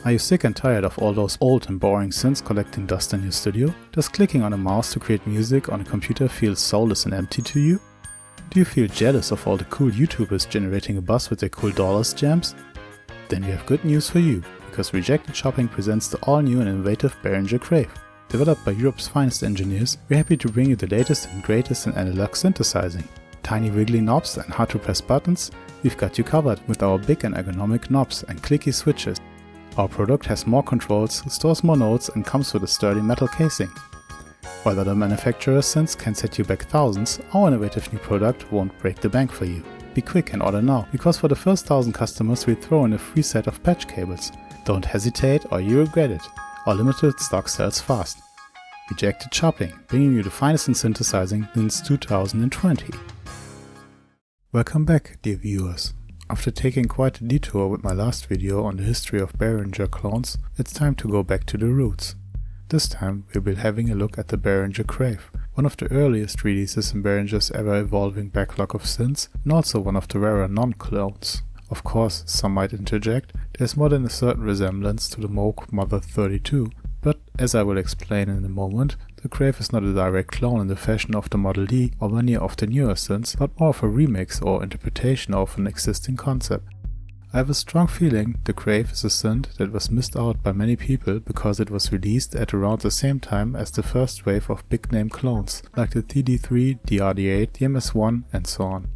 Are you sick and tired of all those old and boring synths collecting dust in your studio? Does clicking on a mouse to create music on a computer feel soulless and empty to you? Do you feel jealous of all the cool YouTubers generating a buzz with their cool dollars jams? Then we have good news for you, because Rejected Shopping presents the all-new and innovative Behringer Crave. Developed by Europe's finest engineers, we're happy to bring you the latest and greatest in analog synthesizing. Tiny wiggly knobs and hard-to-press buttons, we've got you covered with our big and ergonomic knobs and clicky switches. Our product has more controls, stores more notes and comes with a sturdy metal casing. While other manufacturers' synths can set you back thousands, our innovative new product won't break the bank for you. Be quick and order now, because for the first 1,000 customers we throw in a free set of patch cables. Don't hesitate or you regret it. Our limited stock sells fast. Rejected Shopping, bringing you the finest in synthesizing since 2020. Welcome back, dear viewers. After taking quite a detour with my last video on the history of Behringer clones, it's time to go back to the roots. This time we'll be having a look at the Behringer Crave, one of the earliest releases in Behringer's ever-evolving backlog of synths, and also one of the rarer non-clones. Of course, some might interject, there's more than a certain resemblance to the Moog Mother 32, but as I will explain in a moment, the Crave is not a direct clone in the fashion of the Model D or many of the newer synths, but more of a remix or interpretation of an existing concept. I have a strong feeling the Crave is a synth that was missed out by many people because it was released at around the same time as the first wave of big name clones, like the TD3, the RD8, the MS1 and so on.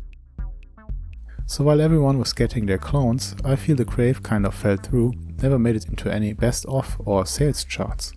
So while everyone was getting their clones, I feel the Crave kind of fell through, never made it into any best of or sales charts.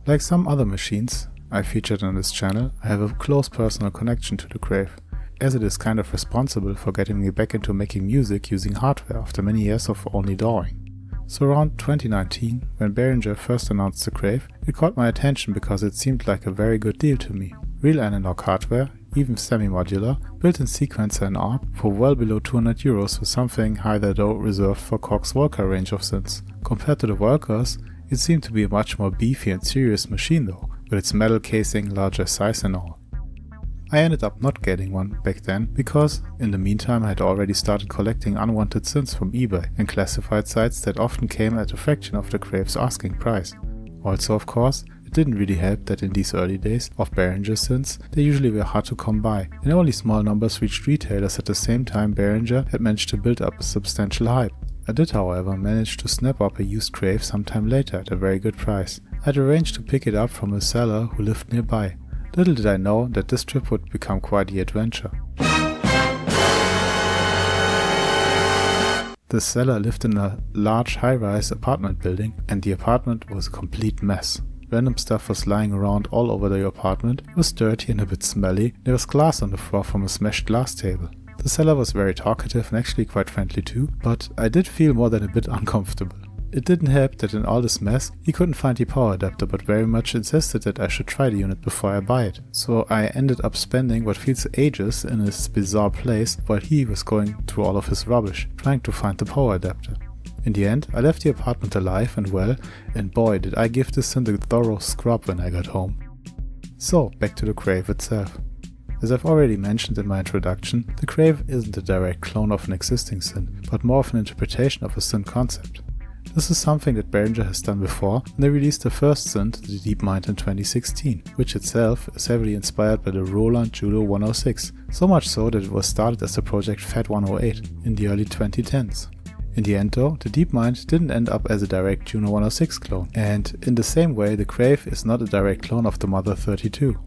Like some other machines I featured on this channel, I have a close personal connection to the Crave, as it is kind of responsible for getting me back into making music using hardware after many years of only drawing. So around 2019, when Behringer first announced the Crave, it caught my attention because it seemed like a very good deal to me. Real analog hardware, even semi-modular, built-in sequencer and ARP for well below 200 euros for something either though reserved for Korg's Volca range of synths. Compared to the Volcas, it seemed to be a much more beefy and serious machine though, with its metal casing, larger size and all. I ended up not getting one back then because, in the meantime, I had already started collecting unwanted synths from eBay and classified sites that often came at a fraction of the Crave's asking price. Also, of course, it didn't really help that in these early days of Behringer synths, they usually were hard to come by, and only small numbers reached retailers at the same time Behringer had managed to build up a substantial hype. I did, however, manage to snap up a used Crave sometime later at a very good price. I had arranged to pick it up from a seller who lived nearby. Little did I know that this trip would become quite the adventure. The seller lived in a large high-rise apartment building, and the apartment was a complete mess. Random stuff was lying around all over the apartment, it was dirty and a bit smelly, there was glass on the floor from a smashed glass table. The seller was very talkative and actually quite friendly too, but I did feel more than a bit uncomfortable. It didn't help that in all this mess, he couldn't find the power adapter but very much insisted that I should try the unit before I buy it. So I ended up spending what feels ages in this bizarre place while he was going through all of his rubbish, trying to find the power adapter. In the end, I left the apartment alive and well, and boy did I give this synth a thorough scrub when I got home. So, back to the Crave itself. As I've already mentioned in my introduction, the Crave isn't a direct clone of an existing synth, but more of an interpretation of a synth concept. This is something that Behringer has done before, and they released the first synth, the DeepMind, in 2016, which itself is heavily inspired by the Roland Judo 106, so much so that it was started as the project Fat 108 in the early 2010s. In the end though, the DeepMind didn't end up as a direct Juno 106 clone, and in the same way the Crave is not a direct clone of the Mother 32.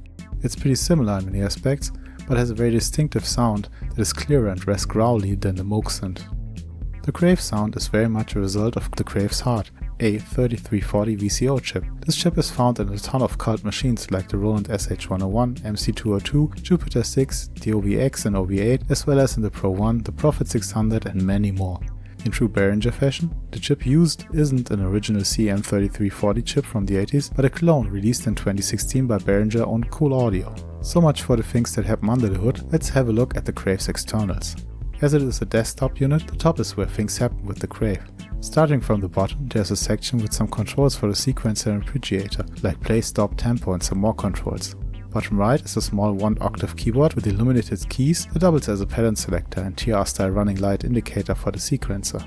It's pretty similar in many aspects, but has a very distinctive sound that is clearer and less growly than the Moog synth. The Crave sound is very much a result of the Crave's heart, a 3340 VCO chip. This chip is found in a ton of cult machines like the Roland SH101, MC202, Jupiter 6, the OBX and OB8, as well as in the Pro 1, the Prophet 600 and many more. In true Behringer fashion, the chip used isn't an original CM3340 chip from the 80s, but a clone released in 2016 by Behringer on Cool Audio. So much for the things that happen under the hood, let's have a look at the Crave's externals. As it is a desktop unit, the top is where things happen with the Crave. Starting from the bottom, there's a section with some controls for the sequencer and arpeggiator, like play, stop, tempo and some more controls. Bottom right is a small 1-octave keyboard with illuminated keys that doubles as a pattern selector and TR-style running light indicator for the sequencer.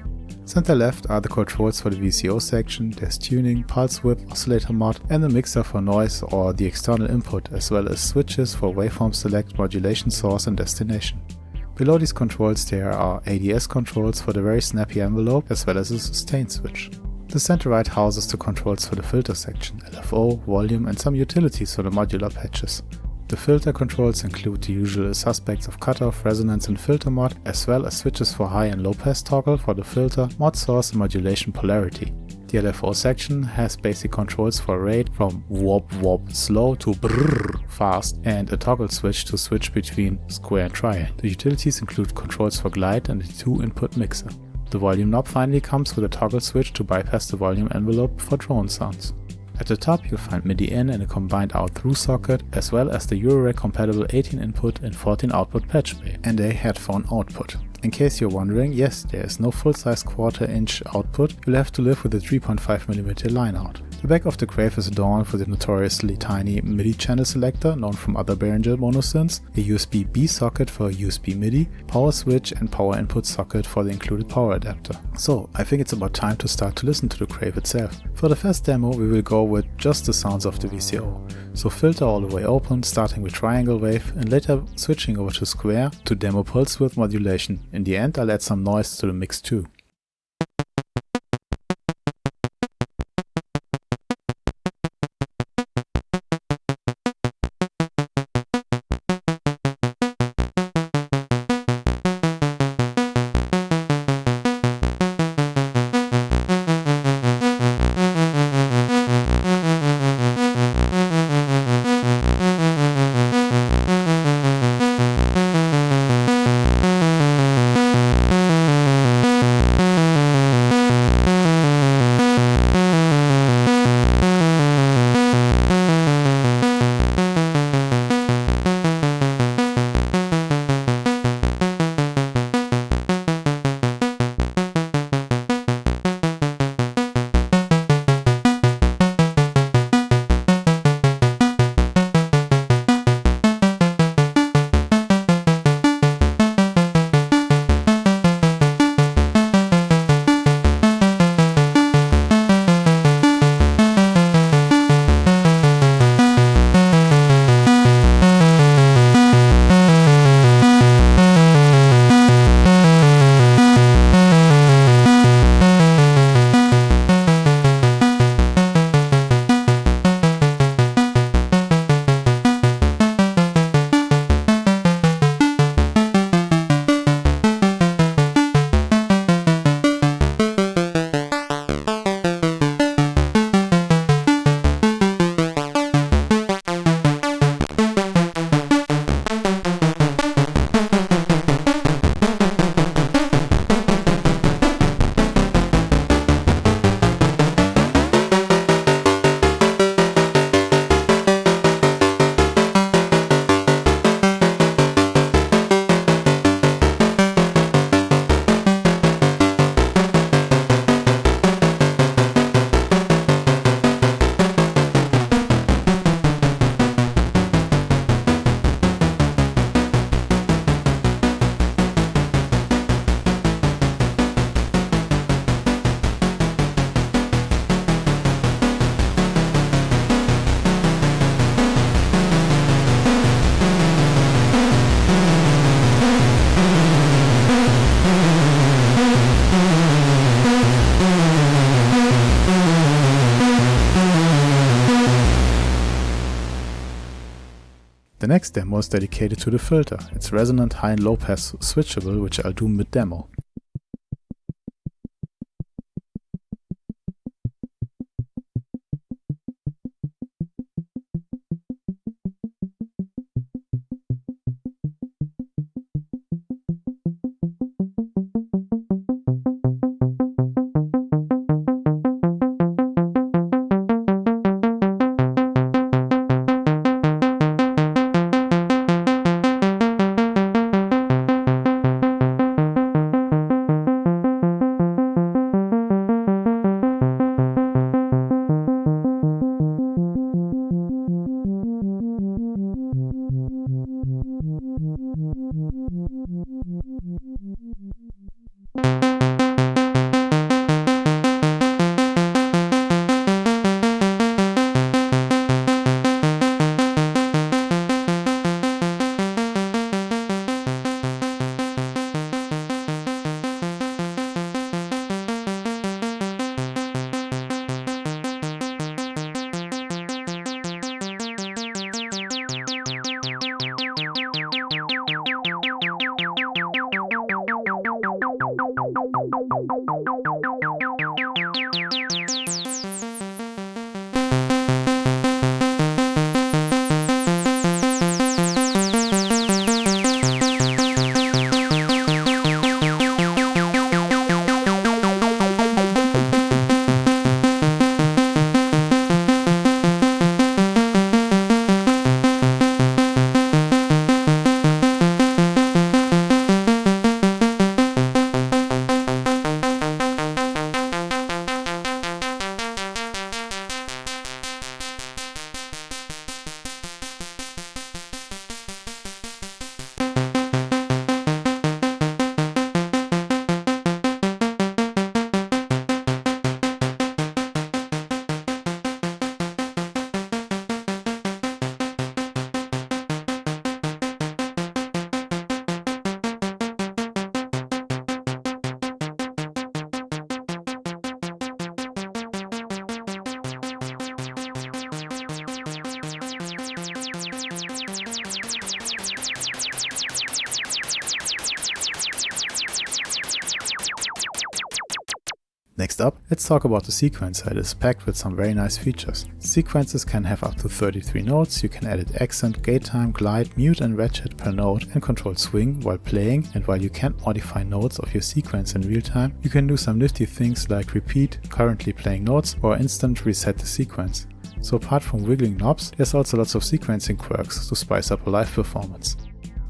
Center left are the controls for the VCO section, there's tuning, pulse width, oscillator mod, and the mixer for noise or the external input, as well as switches for waveform select, modulation source and destination. Below these controls there are ADS controls for the very snappy envelope, as well as a sustain switch. The center right houses the controls for the filter section, LFO, volume and some utilities for the modular patches. The filter controls include the usual suspects of cutoff, resonance and filter mod, as well as switches for high and low pass toggle for the filter, mod source and modulation polarity. The LFO section has basic controls for rate from wop wop slow to brrr fast, and a toggle switch to switch between square and triangle. The utilities include controls for glide and a 2-input mixer. The volume knob finally comes with a toggle switch to bypass the volume envelope for drone sounds. At the top you'll find MIDI in and a combined out-through socket, as well as the Eurorack compatible 18 input and 14 output Patchbay, and a headphone output. In case you're wondering, yes, there is no full-size quarter-inch output, you'll have to live with a 3.5mm line out. The back of the Crave is adorned with a notoriously tiny MIDI channel selector known from other Behringer mono-synths, a USB-B socket for USB MIDI, power switch and power input socket for the included power adapter. So, I think it's about time to start to listen to the Crave itself. For the first demo we will go with just the sounds of the VCO. So filter all the way open, starting with triangle wave and later switching over to square to demo pulse width modulation. In the end I'll add some noise to the mix too. The next demo is dedicated to the filter. It's resonant high and low pass switchable, which I'll do mid-demo. Next up, let's talk about the sequencer. It is packed with some very nice features. Sequences can have up to 33 notes, you can edit accent, gate time, glide, mute and ratchet per note, and control swing while playing, and while you can't modify notes of your sequence in real time, you can do some nifty things like repeat currently playing notes or instant reset the sequence. So apart from wiggling knobs, there's also lots of sequencing quirks to spice up a live performance.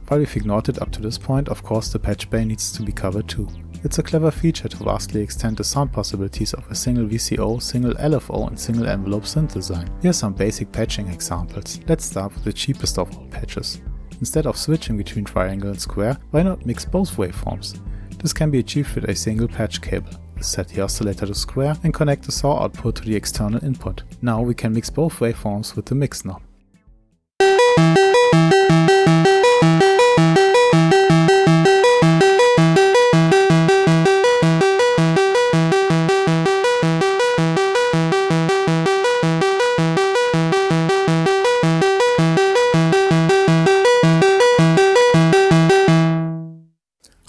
While we've ignored it up to this point, of course the Patchbay needs to be covered too. It's a clever feature to vastly extend the sound possibilities of a single VCO, single LFO and single envelope synth design. Here are some basic patching examples. Let's start with the cheapest of all patches. Instead of switching between triangle and square, why not mix both waveforms? This can be achieved with a single patch cable. Set the oscillator to square and connect the saw output to the external input. Now we can mix both waveforms with the mix knob.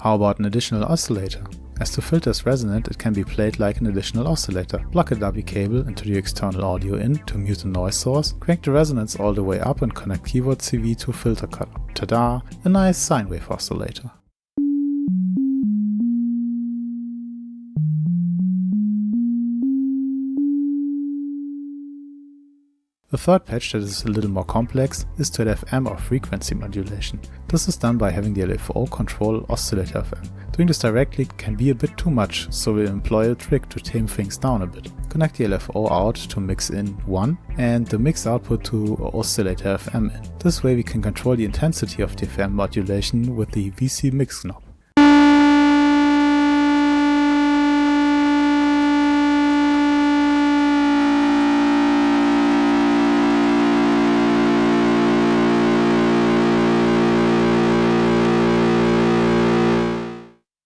How about an additional oscillator? As the filter is resonant, it can be played like an additional oscillator. Plug a dummy cable into the external audio in to mute the noise source, crank the resonance all the way up and connect keyboard CV to filter cutter. Tada! A nice sine wave oscillator. The third patch that is a little more complex is to add FM or frequency modulation. This is done by having the LFO control oscillator FM. Doing this directly can be a bit too much, so we'll employ a trick to tame things down a bit. Connect the LFO out to mix in 1 and the mix output to oscillator FM in. This way we can control the intensity of the FM modulation with the VCO Mix knob.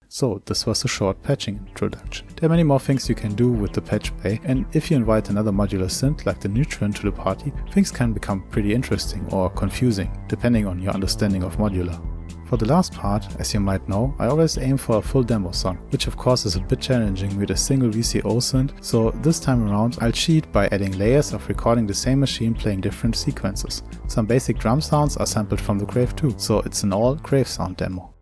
So this was a short patching introduction. There are many more things you can do with the Patchbay, and if you invite another modular synth like the Neutron to the party, things can become pretty interesting or confusing, depending on your understanding of modular. For the last part, as you might know, I always aim for a full demo song, which of course is a bit challenging with a single VCO synth, so this time around I'll cheat by adding layers of recording the same machine playing different sequences. Some basic drum sounds are sampled from the Crave too, so it's an all Crave sound demo.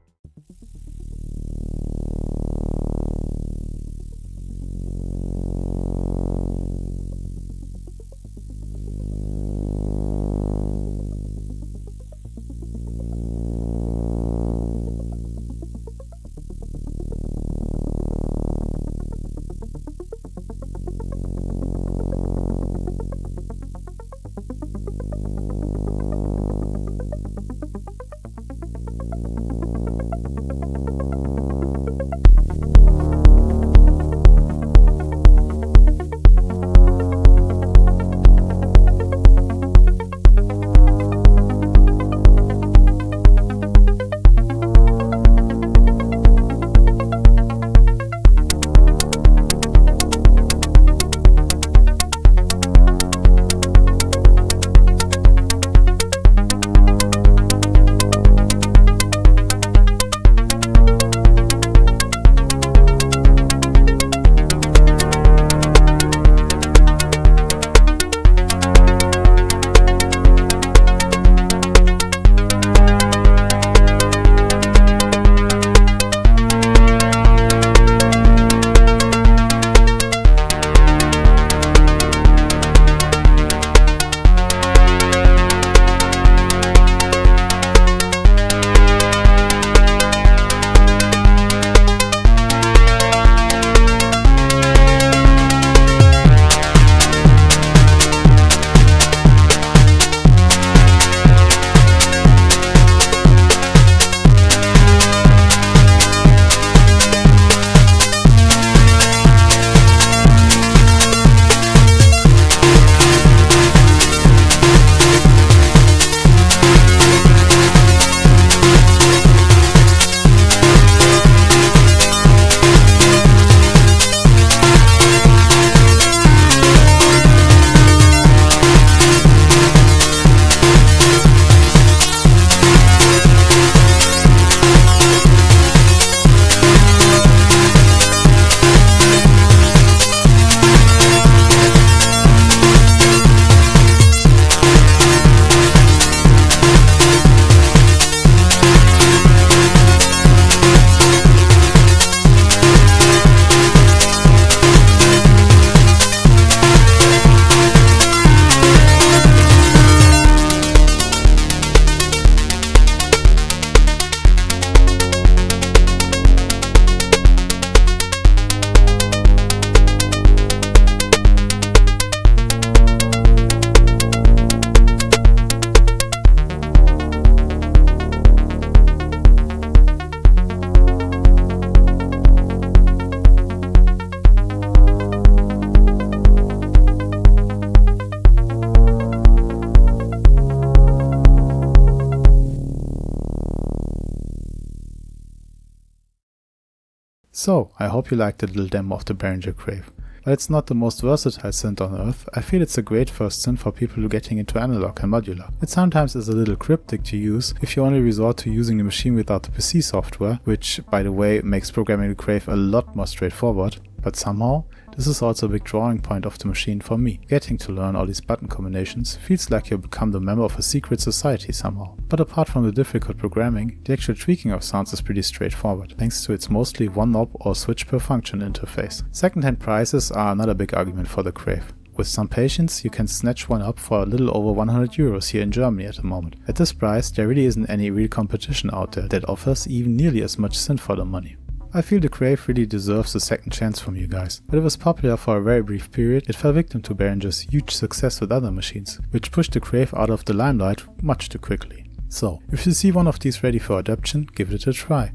So, I hope you liked the little demo of the Behringer Crave. While it's not the most versatile synth on earth, I feel it's a great first synth for people who are getting into analog and modular. It sometimes is a little cryptic to use if you only resort to using the machine without the PC software, which, by the way, makes programming the Crave a lot more straightforward, but somehow, this is also a big drawing point of the machine for me. Getting to learn all these button combinations feels like you become the member of a secret society somehow. But apart from the difficult programming, the actual tweaking of sounds is pretty straightforward, thanks to its mostly one knob or switch per function interface. Secondhand prices are another big argument for the Crave. With some patience, you can snatch one up for a little over 100 euros here in Germany at the moment. At this price, there really isn't any real competition out there that offers even nearly as much synth for the money. I feel the Crave really deserves a second chance from you guys, but it was popular for a very brief period. It fell victim to Behringer's huge success with other machines, which pushed the Crave out of the limelight much too quickly. So, if you see one of these ready for adoption, give it a try.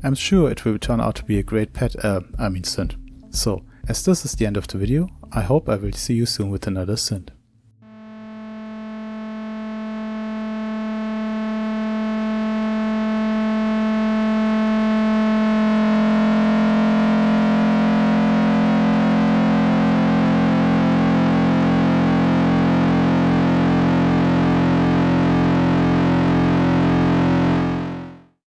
I'm sure it will turn out to be a great synth. So, as this is the end of the video, I hope I will see you soon with another synth.